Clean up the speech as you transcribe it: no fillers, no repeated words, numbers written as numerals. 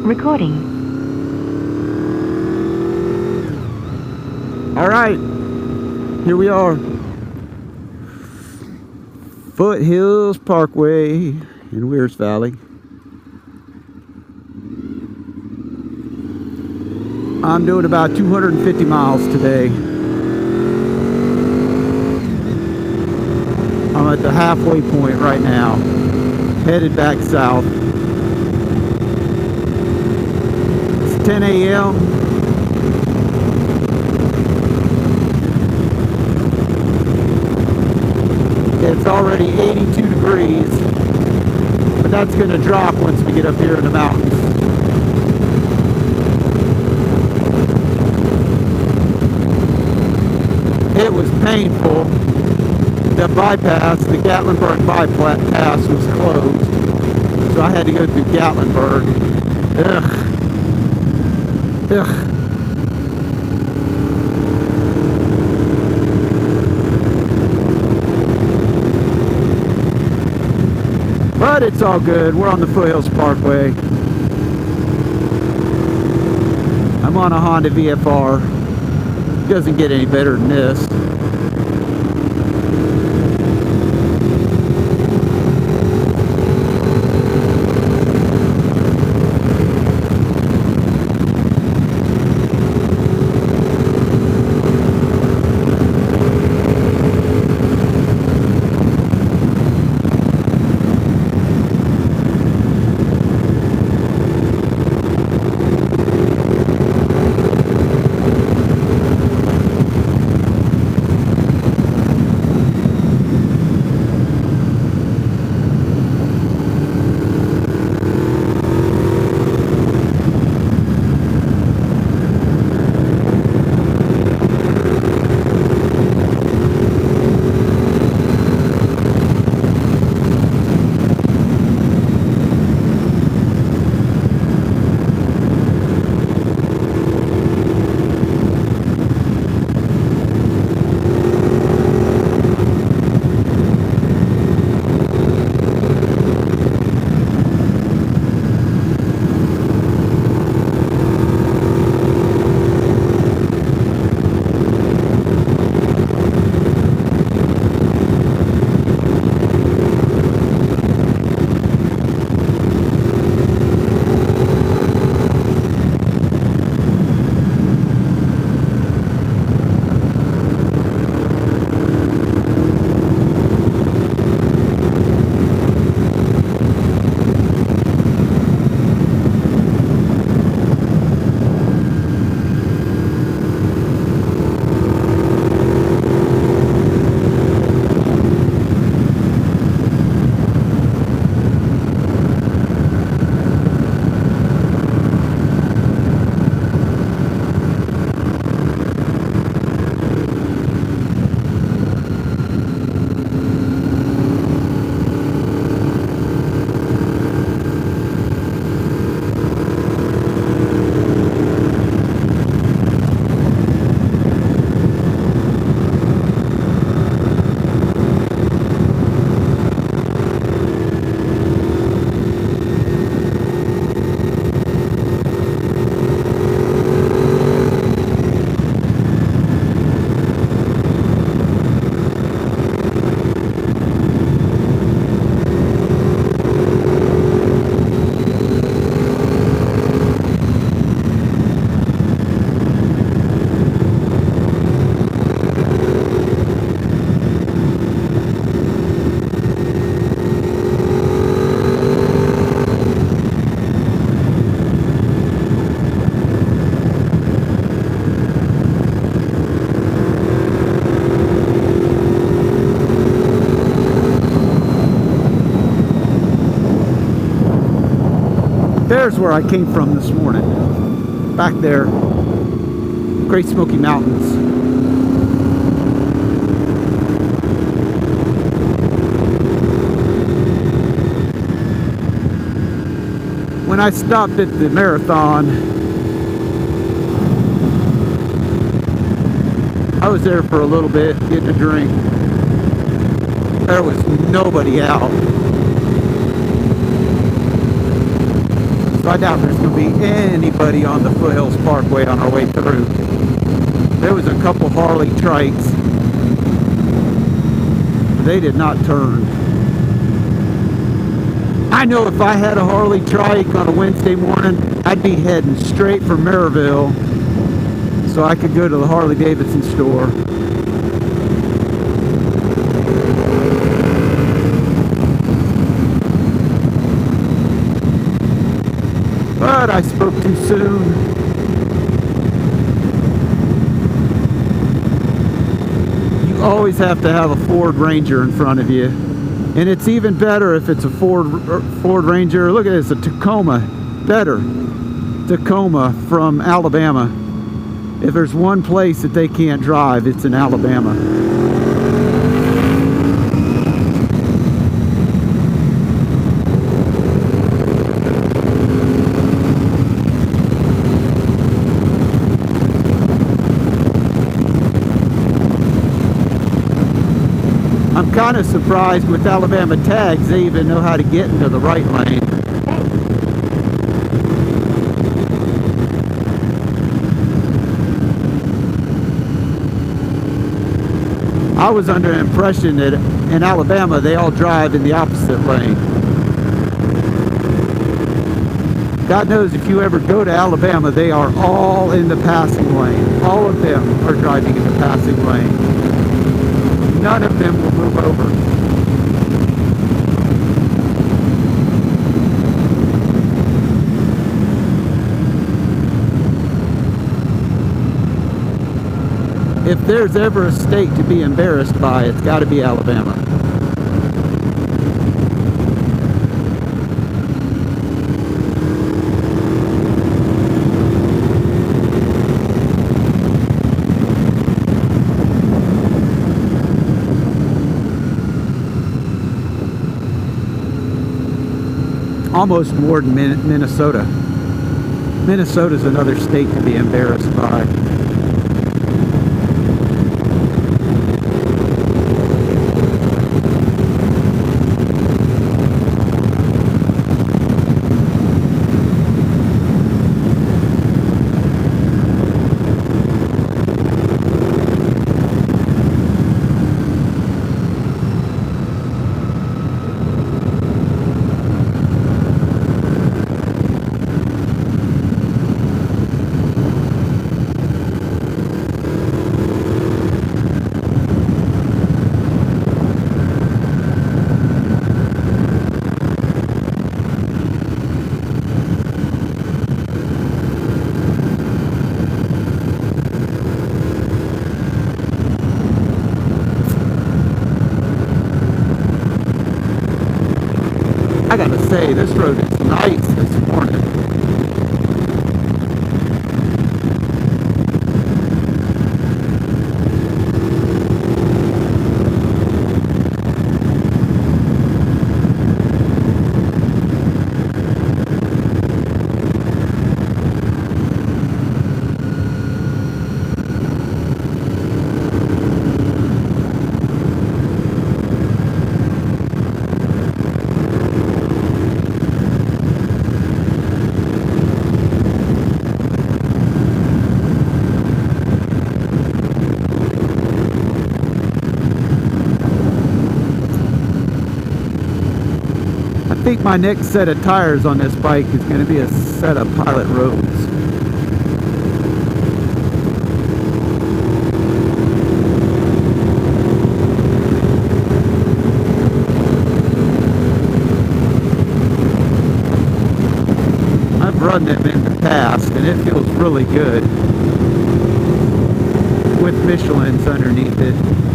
Recording. All right, here we are. Foothills Parkway in Weirs Valley. I'm doing about 250 miles today. I'm at the halfway point right now, headed back south. It's 10 a.m. It's already 82 degrees, but that's going to drop once we get up here in the mountains. It was painful. The bypass, the Gatlinburg bypass was closed, so I had to go through Gatlinburg. Ugh. But it's all good. We're on the Foothills Parkway. I'm on a Honda VFR. It doesn't get any better than this. There's where I came from this morning. Back there, Great Smoky Mountains. When I stopped at the marathon, I was there for a little bit, getting a drink. There was nobody out. So I doubt there's going to be anybody on the Foothills Parkway on our way through. There was a couple Harley trikes. They did not turn. I know if I had a Harley trike on a Wednesday morning, I'd be heading straight for Maryville so I could go to the Harley Davidson store. But I spoke too soon. You always have to have a Ford Ranger in front of you. And it's even better if it's a Ford Ranger. Look at this, a Tacoma. Better. Tacoma from Alabama. If there's one place that they can't drive, it's in Alabama. I'm kind of surprised with Alabama tags they even know how to get into the right lane. I was under the impression that in Alabama they all drive in the opposite lane. God knows if you ever go to Alabama, they are all in the passing lane. All of them are driving in the passing lane. None of them will move over. If there's ever a state to be embarrassed by, it's got to be Alabama. Almost more than Minnesota. Minnesota's another state to be embarrassed by. I gotta say, this road is nice this morning. I think my next set of tires on this bike is going to be a set of Pilot Roads. I've run them in the past and it feels really good with Michelin's underneath it.